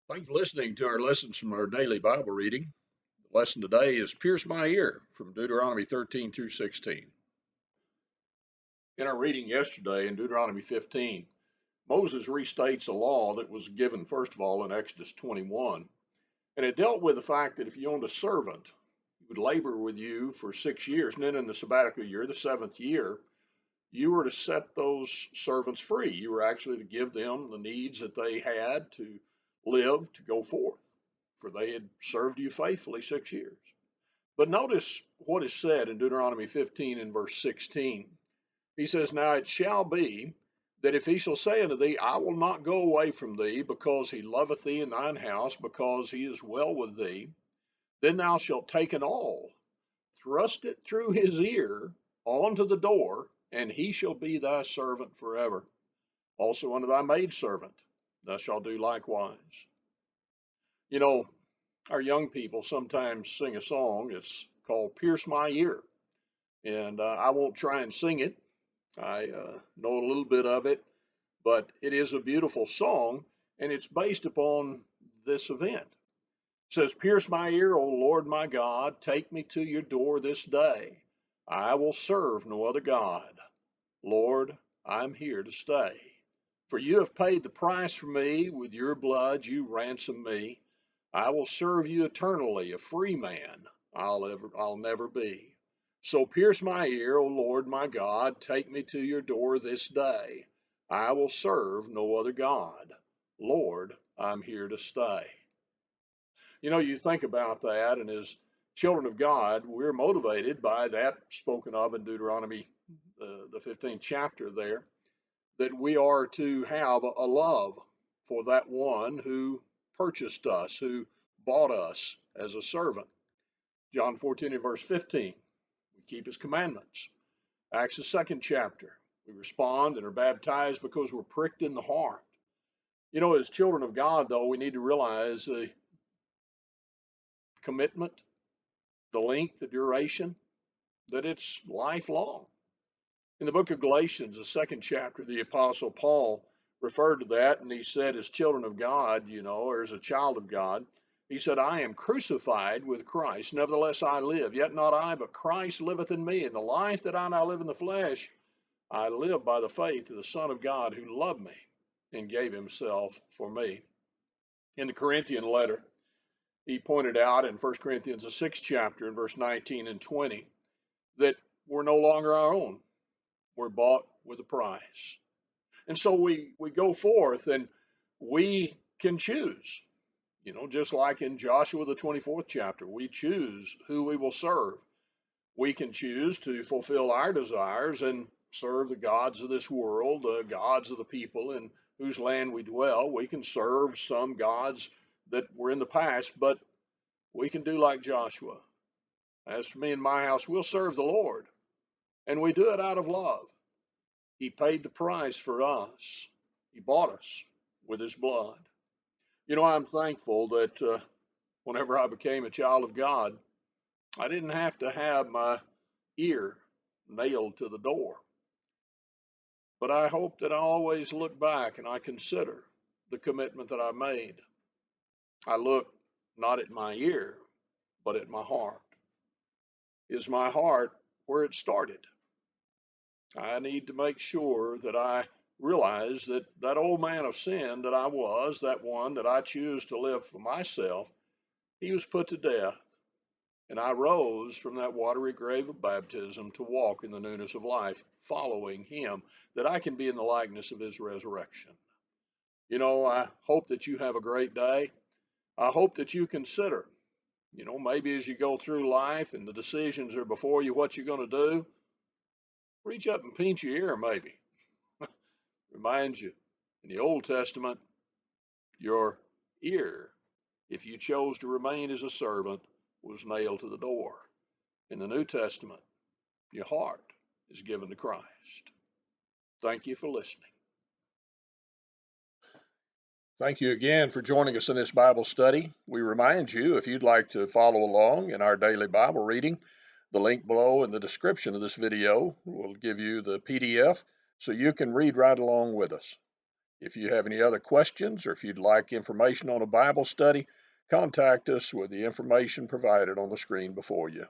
Thanks for listening to our lessons from our daily Bible reading. The lesson today is Pierce My Ear from Deuteronomy 13 through 16. In our reading yesterday in Deuteronomy 15, Moses restates a law that was given, first of all, in Exodus 21. And it dealt with the fact that if you owned a servant, he would labor with you for 6 years. And then in the sabbatical year, the seventh year, you were to set those servants free. You were actually to give them the needs that they had to live, to go forth, for they had served you faithfully 6 years. But notice what is said in Deuteronomy 15 and verse 16. He says, Now it shall be that if he shall say unto thee, I will not go away from thee, because he loveth thee in thine house, because he is well with thee, then thou shalt take an awl, thrust it through his ear onto the door, and he shall be thy servant forever. Also unto thy maidservant thou shalt do likewise. You know, our young people sometimes sing a song. It's called Pierce My Ear. And I won't try and sing it. I know a little bit of it, but it is a beautiful song, and it's based upon this event. It says, Pierce my ear, O Lord my God, take me to your door this day. I will serve no other God. Lord, I'm here to stay. For you have paid the price for me. With your blood you ransom me. I will serve you eternally, a free man I'll never be. So pierce my ear, O Lord my God, take me to your door this day. I will serve no other God. Lord, I'm here to stay. You know, you think about that, and as children of God, we're motivated by that spoken of in Deuteronomy, the 15th chapter there, that we are to have a love for that one who purchased us, who bought us as a servant. John 14 and verse 15, we keep his commandments. Acts the second chapter, we respond and are baptized because we're pricked in the heart. You know, as children of God, though, we need to realize the commitment, the length, the duration, that it's lifelong. In the book of Galatians, the second chapter, the Apostle Paul referred to that, and he said, as children of God, you know, or as a child of God, he said, I am crucified with Christ. Nevertheless, I live. Yet not I, but Christ liveth in me. And the life that I now live in the flesh, I live by the faith of the Son of God who loved me and gave himself for me. In the Corinthian letter, he pointed out in 1 Corinthians, the sixth chapter, in verse 19 and 20, that we're no longer our own. We're bought with a price. And so we go forth and we can choose, you know, just like in Joshua, the 24th chapter, we choose who we will serve. We can choose to fulfill our desires and serve the gods of this world, the gods of the people in whose land we dwell. We can serve some gods that were in the past, but we can do like Joshua. As for me and my house, we'll serve the Lord. And we do it out of love. He paid the price for us. He bought us with his blood. You know, I'm thankful that whenever I became a child of God, I didn't have to have my ear nailed to the door. But I hope that I always look back and I consider the commitment that I made. I look not at my ear, but at my heart. Is my heart where it started? I need to make sure that I realize that that old man of sin that I was, that one that I choose to live for myself, he was put to death. And I rose from that watery grave of baptism to walk in the newness of life, following him, that I can be in the likeness of his resurrection. You know, I hope that you have a great day. I hope that you consider, you know, maybe as you go through life and the decisions are before you, what you're going to do, reach up and pinch your ear maybe. Reminds you, in the Old Testament, your ear, if you chose to remain as a servant, was nailed to the door. In the New Testament, your heart is given to Christ. Thank you for listening. Thank you again for joining us in this Bible study. We remind you, if you'd like to follow along in our daily Bible reading, the link below in the description of this video will give you the PDF so you can read right along with us. If you have any other questions or if you'd like information on a Bible study, contact us with the information provided on the screen before you.